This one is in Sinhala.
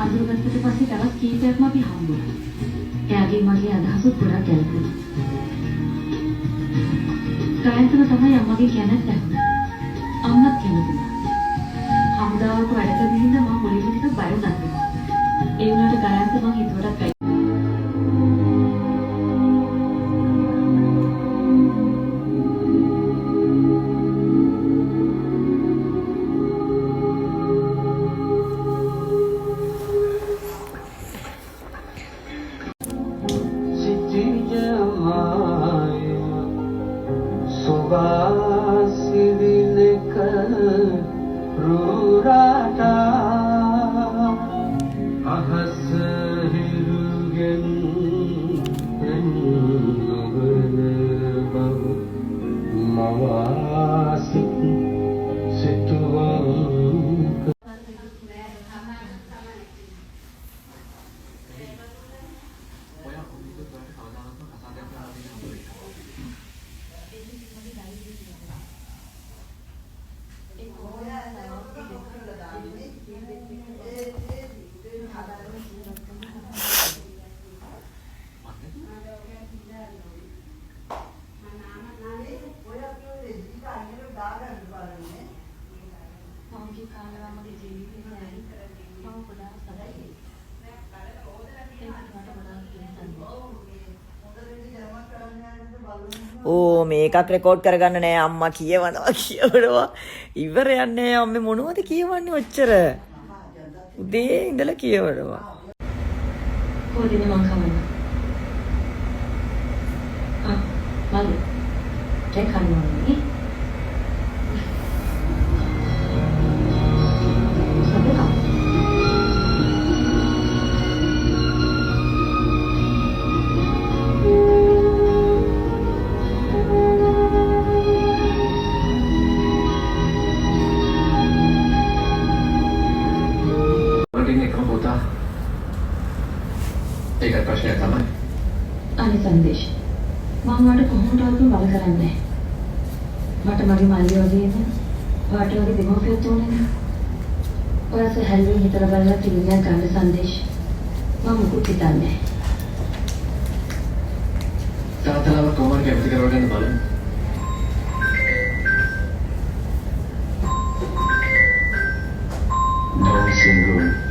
අඳුරගත්තට පස්සේ තවත් කීපයක්ම අපි හම්බුණා. එයාගේ මගේ අදහසත් ගොඩක් ගැළපුණා. ගායන්තම තමයි අම්මගේ කැමැත්ත ඇහුණා. අම්මත් කැමතියි. හමුදාවට වැඩ කරගෙන ඉඳන් මම මුලින්ම ටිකක් බය වුණා. ඒ වුණාට ගායන්ත මං හිතුවටත් ඕ මේකක් රෙකෝඩ් කරගන්න නෑ අම්මා කියවනවා ඉවරයක් නෑ අම්මේ මොනවද කියවන්නේ ඔච්චර උදේ ඉඳලා කියවනවා කොහොමද මං කවන්නේ මල්ලි දැන් කන්නෝනේ ඒකට ප්‍රශ්නයක් තමයි. අනේ සංදේශ. මම වලට කොහොමදවත් බල කරන්නේ මට මගේ මල්ලිය වගේම වාට වගේ දෙමව්පියෝ තෝරන්නේ නෑ. ඔයස හැල්ලෙන් හිතලා බලලා තියුණා ගන්න සංදේශ. මම මුකුත් හිතන්නේ නෑ. තාත්තලාව කොහොමද කැමති කරවගන්න බලමු. No single